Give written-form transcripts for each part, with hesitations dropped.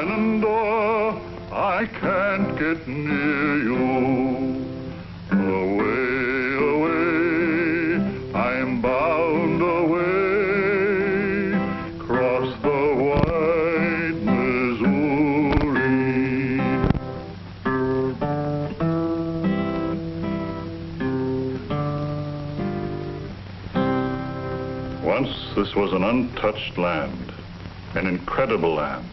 Shenandoah, I can't get near you. Away, away, I'm bound away, across the wide Missouri. Once this was an untouched land, an incredible land.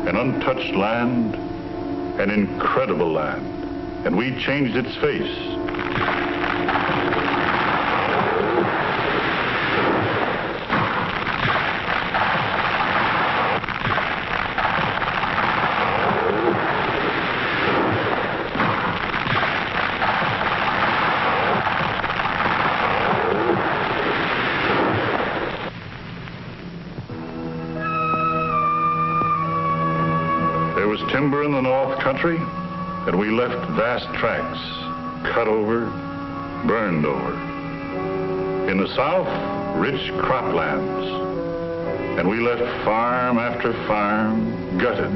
An untouched land, an incredible land, and we changed its face. There was timber in the North Country, and we left vast tracts, cut over, burned over. In the South, rich croplands, and we left farm after farm gutted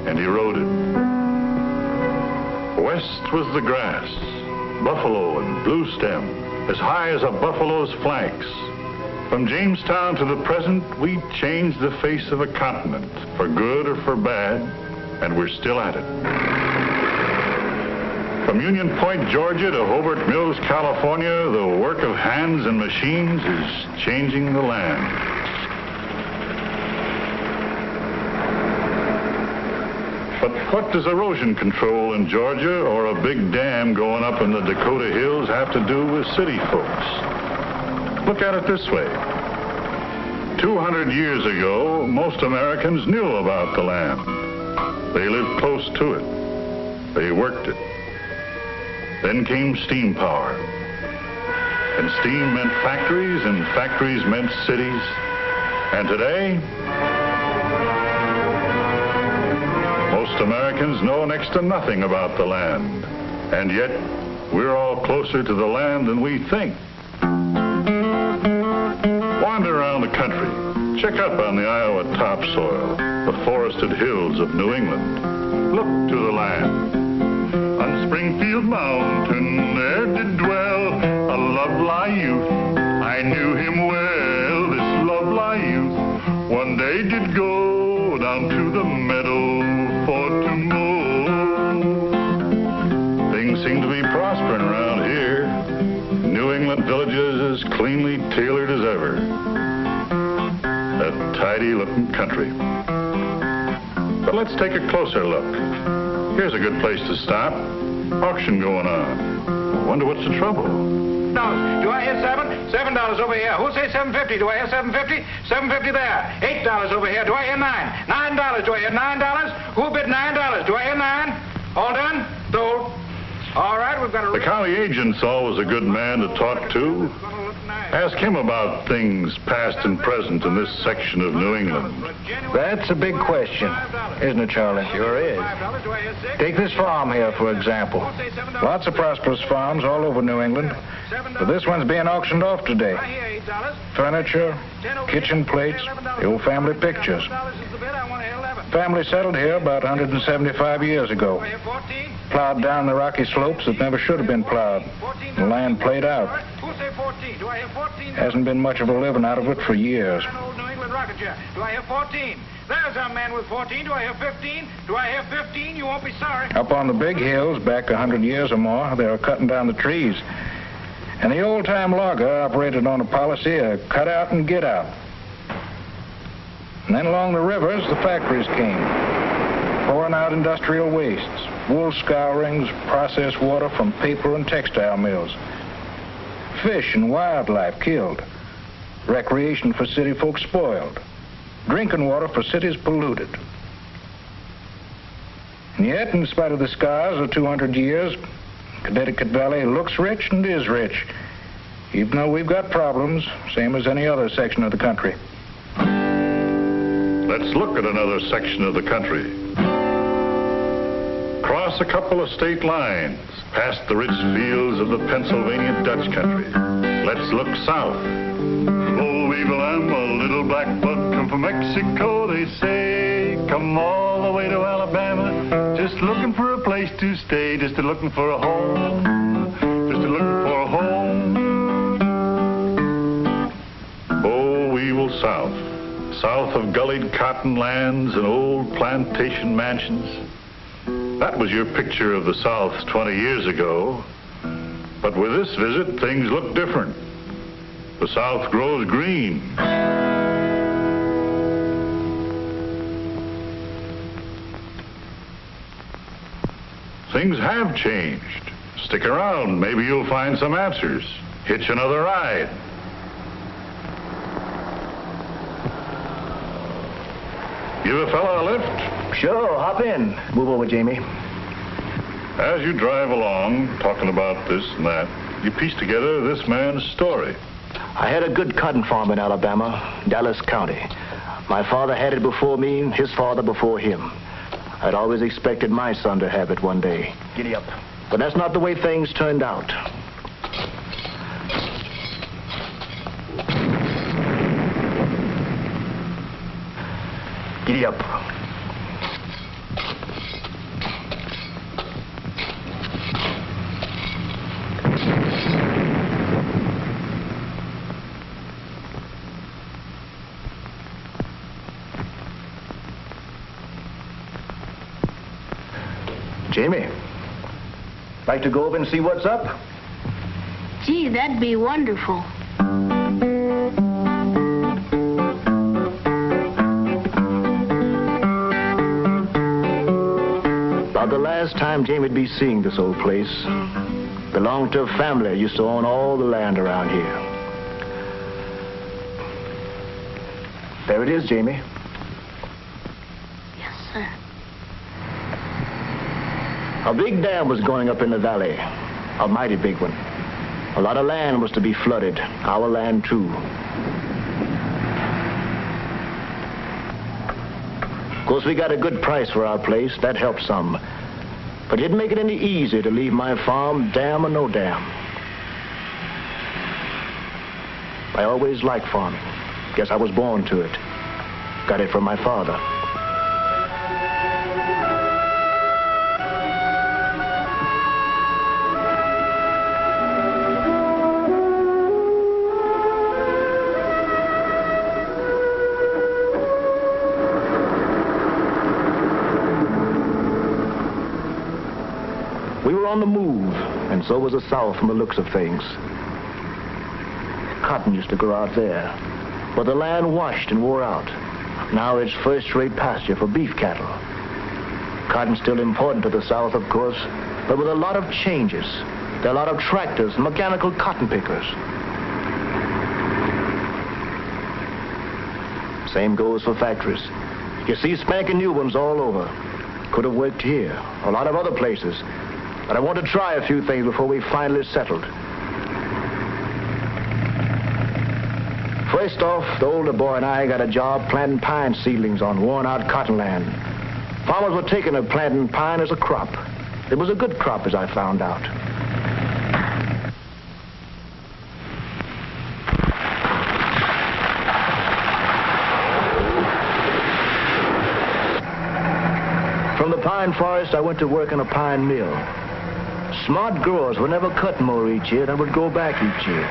and eroded. West was the grass, buffalo and blue stem, as high as a buffalo's flanks. From Jamestown to the present, we changed the face of a continent, for good or for bad, and we're still at it. From Union Point, Georgia to Hobart Mills, California, the work of hands and machines is changing the land. But what does erosion control in Georgia or a big dam going up in the Dakota Hills have to do with city folks? Look at it this way. 200 years ago, most Americans knew about the land. They lived close to it. They worked it. Then came steam power. And steam meant factories, and factories meant cities. And today, most Americans know next to nothing about the land. And yet, we're all closer to the land than we think. Wander around the country. Check up on the Iowa topsoil, the forested hills of New England. Look to the land. On Springfield Mountain there did dwell a lovely youth. I knew him well, this lovely youth. One day did go down to the meadow for to mow. Things seem to be prospering around here. New England villages as cleanly tailored as ever. A tidy-looking country. But let's take a closer look. Here's a good place to stop. Auction going on. Wonder what's the trouble? Do I hear $7? $7 over here. Who say $7.50? Do I hear $7.50? $7.50 there. $8 over here. Do I hear $9? $9. Do I hear $9? Who bid $9? Do I hear $9? All done? Sold. All right, we've got a... The county agent's always a good man to talk to. Ask him about things past and present in this section of New England. That's a big question, isn't it, Charlie? Sure is. Take this farm here, for example. Lots of prosperous farms all over New England, but this one's being auctioned off today. Furniture, kitchen plates, the old family pictures. Family settled here about 175 years ago. Plowed down the rocky slopes that never should have been plowed. The land played out. Hasn't been much of a living out of it for years. Do I hear 14? There's a man with 14. Do I hear 15? Do I hear 15? You won't be sorry. Up on the big hills, back 100 years or more, they were cutting down the trees. And the old-time logger operated on a policy of cut out and get out. And then along the rivers, the factories came, pouring out industrial wastes, wool scourings, processed water from paper and textile mills. Fish and wildlife killed. Recreation for city folks spoiled. Drinking water for cities polluted. And yet, in spite of the scars of 200 years, Connecticut Valley looks rich and is rich, even though we've got problems, same as any other section of the country. Let's look at another section of the country. Cross a couple of state lines, past the rich fields of the Pennsylvania Dutch country. Let's look south. Oh, weevil, I'm a little black bug, come from Mexico, they say. Come all the way to Alabama, just looking for a place to stay, just looking for a home, just looking for a home. Oh, weevil south. South of gullied cotton lands and old plantation mansions. That was your picture of the South 20 years ago. But with this visit, things look different. The South grows green. Things have changed. Stick around, maybe you'll find some answers. Hitch another ride. Give a fella a lift? Sure, hop in. Move over, Jamie. As you drive along, talking about this and that, you piece together this man's story. I had a good cotton farm in Alabama, Dallas County. My father had it before me, his father before him. I'd always expected my son to have it one day. Giddy up. But that's not the way things turned out. Giddy up. Jamie, like to go over and see what's up? Gee, that'd be wonderful. About the last time Jamie'd be seeing this old place. Belonged to a family that used to own all the land around here. There it is, Jamie. Yes, sir. A big dam was going up in the valley. A mighty big one. A lot of land was to be flooded. Our land, too. Of course, we got a good price for our place. That helped some. But it didn't make it any easier to leave my farm, dam or no dam. I always liked farming. Guess I was born to it. Got it from my father. We were on the move, and so was the South from the looks of things. Cotton used to grow out there, but the land washed and wore out. Now it's first-rate pasture for beef cattle. Cotton's still important to the South, of course, but with a lot of changes. There are a lot of tractors and mechanical cotton pickers. Same goes for factories. You see spanking new ones all over. Could have worked here, a lot of other places. But I want to try a few things before we finally settled. First off, the older boy and I got a job planting pine seedlings on worn-out cotton land. Farmers were taking to planting pine as a crop. It was a good crop, as I found out. From the pine forest, I went to work in a pine mill. Smart growers would never cut more each year than would go back each year.